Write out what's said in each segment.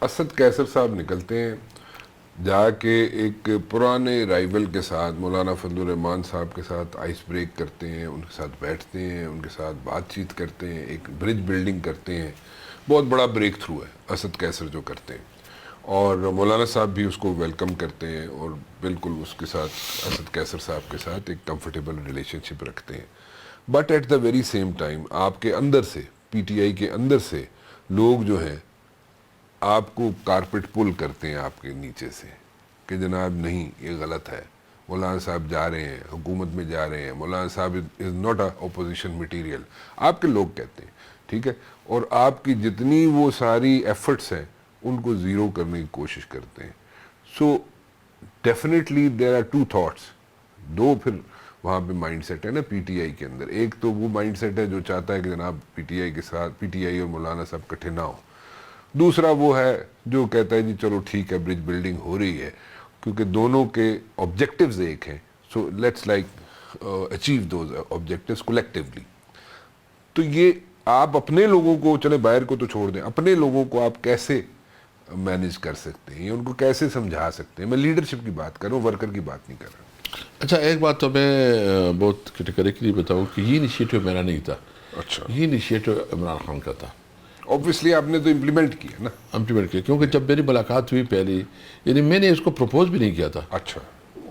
اسد قیصر صاحب نکلتے ہیں جا کے ایک پرانے رائیول کے ساتھ مولانا فضل الرحمان صاحب کے ساتھ آئس بریک کرتے ہیں، ان کے ساتھ بیٹھتے ہیں، ان کے ساتھ بات چیت کرتے ہیں، ایک برج بلڈنگ کرتے ہیں. بہت بڑا بریک تھرو ہے اسد قیصر جو کرتے ہیں، اور مولانا صاحب بھی اس کو ویلکم کرتے ہیں اور بالکل اس کے ساتھ اسد قیصر صاحب کے ساتھ ایک کمفرٹیبل ریلیشن شپ رکھتے ہیں. But at the very same time آپ کے اندر سے، پی ٹی آئی کے اندر سے لوگ جو ہیں آپ کو کارپیٹ پل کرتے ہیں آپ کے نیچے سے کہ جناب نہیں یہ غلط ہے، مولانا صاحب جا رہے ہیں، حکومت میں جا رہے ہیں، مولانا صاحب is not a opposition material, آپ کے لوگ کہتے ہیں. ٹھیک ہے، اور آپ کی جتنی وہ ساری ایفرٹس ہیں ان کو زیرو کرنے کی کوشش کرتے ہیں. So definitely there are two thoughts. دو پھر وہاں پہ مائنڈ سیٹ ہے نا پی ٹی آئی کے اندر. ایک تو وہ مائنڈ سیٹ ہے جو چاہتا ہے کہ جناب پی ٹی آئی کے ساتھ پی ٹی آئی اور مولانا صاحب کٹھے نہ ہو. دوسرا وہ ہے جو کہتا ہے جی چلو ٹھیک ہے برج بلڈنگ ہو رہی ہے کیونکہ دونوں کے آبجیکٹیوز ایک ہیں، so let's like achieve those objectives collectively. تو یہ آپ اپنے لوگوں کو، چلے باہر کو تو چھوڑ دیں، اپنے لوگوں کو آپ کیسے مینیج کر سکتے ہیں، ان کو کیسے سمجھا سکتے ہیں؟ میں لیڈرشپ کی بات کر رہا ہوں، ورکر کی بات نہیں کر رہا. اچھا ایک بات تو میں بہت کیٹیگریکلی بتاؤں کہ یہ انیشیٹو میرا نہیں تھا، اچھا، یہ انیشیٹو عمران خان کا تھا. اوبویسلی آپ نے تو امپلیمنٹ کیا نا. امپلیمنٹ کیا کیونکہ جب میری ملاقات ہوئی پہلی، یعنی میں نے اس کو پروپوز بھی نہیں کیا تھا. اچھا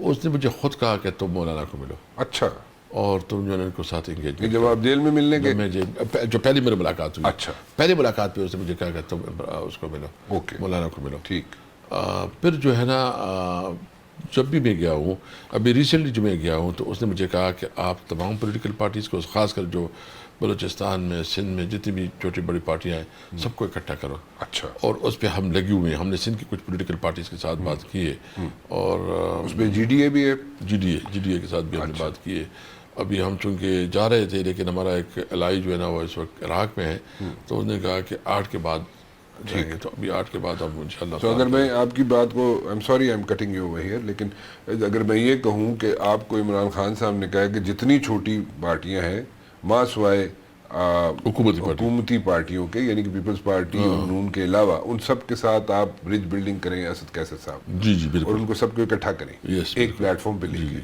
اس نے مجھے خود کہا کہ تم مولانا کو ملو اچھا. اور تم جو ہے ان کو ساتھ انگیج یہ جب آپ جیل میں ملنے کے؟ میں جو پہلی میری ملاقات ہوئی، اچھا، پہلی ملاقات پہ اس نے مجھے کہا کہ تم اس کو ملو، اوکے، مولانا کو ملو. ٹھیک. پھر جو ہے نا جب بھی میں گیا ہوں، ابھی ریسنٹلی جو میں گیا ہوں، تو اس نے مجھے کہا کہ آپ تمام پولیٹیکل پارٹیز کو، خاص کر جو بلوچستان میں، سندھ میں جتنی بھی چھوٹی بڑی پارٹیاں ہیں، سب کو اکٹھا کرو. اچھا. اور اس پہ ہم لگے ہوئے ہیں. ہم نے سندھ کی کچھ پولیٹیکل پارٹیز کے ساتھ بات کی ہے، اور اس میں جی ڈی اے بھی ہے. جی ڈی اے کے ساتھ بھی ہم نے بات کی ہے. ابھی ہم چونکہ جا رہے تھے لیکن ہمارا ایک الائی جو ہے نا وہ اس وقت عراق میں ہے، تو انہوں نے کہا کہ 8 کے بعد جائیں گے. تو ابھی 8 کے بعد ہم انشاءاللہ. تو اگر میں آپ کی بات کو، I am sorry I am cutting you over here, لیکن اگر میں یہ کہوں کہ آپ کو عمران خان صاحب نے کہا کہ جتنی چھوٹی پارٹیاں ہیں ماں سوائے حکومتی پارٹیوں کے، یعنی کہ پیپلز پارٹی اور نون کے علاوہ، ان سب کے ساتھ آپ برج بلڈنگ کریں اسد قیصر صاحب، جی بالکل، اور ان کو سب کو اکٹھا کریں ایک پلیٹ فارم پہ لے کے.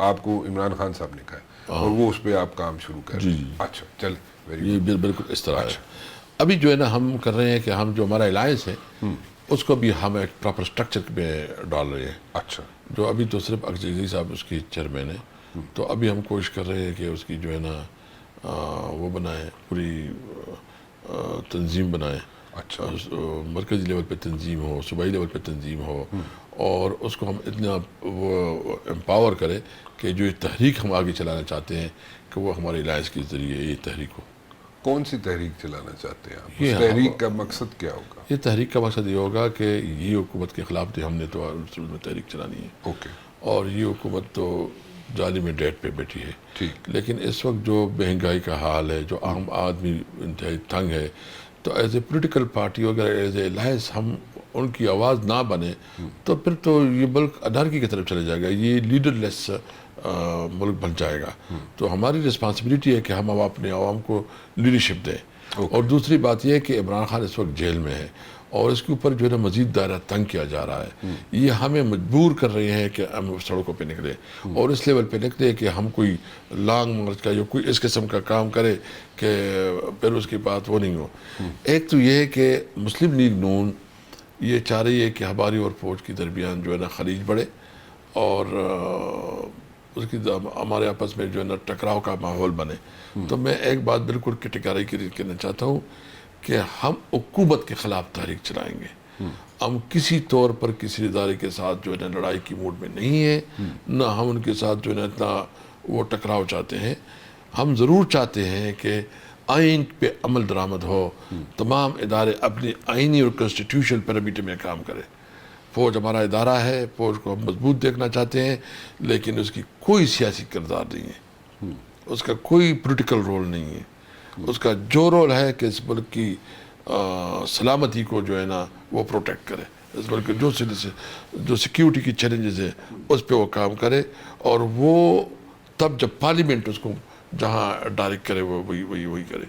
آپ کو عمران خان صاحب نے کہا اور وہ اس پہ آپ کام شروع کریں. اچھا چل، یہ بالکل اس طرح ہے. ابھی جو ہے نا ہم کر رہے ہیں کہ ہم جو ہمارا الائنس ہے اس کو بھی ہم ایک پراپر سٹرکچر میں ڈال رہے ہیں. اچھا. جو ابھی تو صرف اکشے صاحب اس کی چیئرمین ہے، تو ابھی ہم کوشش کر رہے ہیں کہ اس کی جو ہے نا وہ بنائیں، پوری تنظیم بنائیں. اچھا. مرکزی لیول پہ تنظیم ہو، صوبائی لیول پہ تنظیم ہو، اور اس کو ہم اتنا وہ امپاور کریں کہ جو تحریک ہم آگے چلانا چاہتے ہیں کہ وہ ہمارے الائنس کے ذریعے یہ تحریک ہو. کون سی تحریک چلانا چاہتے ہیں آپ؟ اس تحریک کا مقصد کیا ہوگا؟ یہ تحریک کا مقصد یہ ہوگا کہ یہ حکومت کے خلاف ہم نے تو میں تحریک چلانی ہے. اوکے. اور یہ حکومت تو ظالم ڈیٹ پہ بیٹھی ہے. ٹھیک. لیکن اس وقت جو مہنگائی کا حال ہے، جو عام آدمی انتہائی تنگ ہے، تو ایز اے پولیٹیکل پارٹی اگر ایز اے الائنس ہم ان کی آواز نہ بنے تو پھر تو یہ ملک انارکی کی طرف چلے جائے گا، یہ لیڈر لیس ملک بن جائے گا. تو ہماری رسپانسبلٹی ہے کہ ہم اب اپنے عوام کو لیڈرشپ دیں. اور دوسری بات یہ ہے کہ عمران خان اس وقت جیل میں ہے اور اس کے اوپر جو ہے نا مزید دائرہ تنگ کیا جا رہا ہے. یہ ہمیں مجبور کر رہے ہیں کہ ہم سڑکوں پہ نکلے اور اس لیول پہ نکلے کہ ہم کوئی لانگ مارچ کا یا کوئی اس قسم کا کام کرے کہ پھر اس کی بات وہ نہیں ہو. ایک تو یہ ہے کہ مسلم لیگ نون یہ چاہ رہی ہے کہ ہماری اور فوج کے درمیان جو ہے نا خلیج بڑھے اور اس کی ہمارے آپس میں جو ہے نا ٹکراؤ کا ماحول بنے. تو میں ایک بات بالکل کیٹیگریکلی کہنا چاہتا ہوں کہ ہم حکومت کے خلاف تحریک چلائیں گے. ہم کسی طور پر کسی ادارے کے ساتھ جو ہے نا لڑائی کی موڈ میں نہیں ہے، نہ ہم ان کے ساتھ جو ہے نا اتنا وہ ٹکراؤ چاہتے ہیں. ہم ضرور چاہتے ہیں کہ آئین پہ عمل درآمد ہو، تمام ادارے اپنی آئینی اور کنسٹیٹیوشن پیرامیٹر میں کام کرے. فوج ہمارا ادارہ ہے، فوج کو ہم مضبوط دیکھنا چاہتے ہیں، لیکن اس کی کوئی سیاسی کردار نہیں ہے، اس کا کوئی پولیٹیکل رول نہیں ہے. اس کا جو رول ہے کہ اس ملک کی سلامتی کو جو ہے نا وہ پروٹیکٹ کرے، اس ملک کے جو سیکیورٹی کی چیلنجز ہیں اس پہ وہ کام کرے. اور وہ تب جب پارلیمنٹ اس کو جہاں ڈائریکٹ کرے وہ وہی کرے.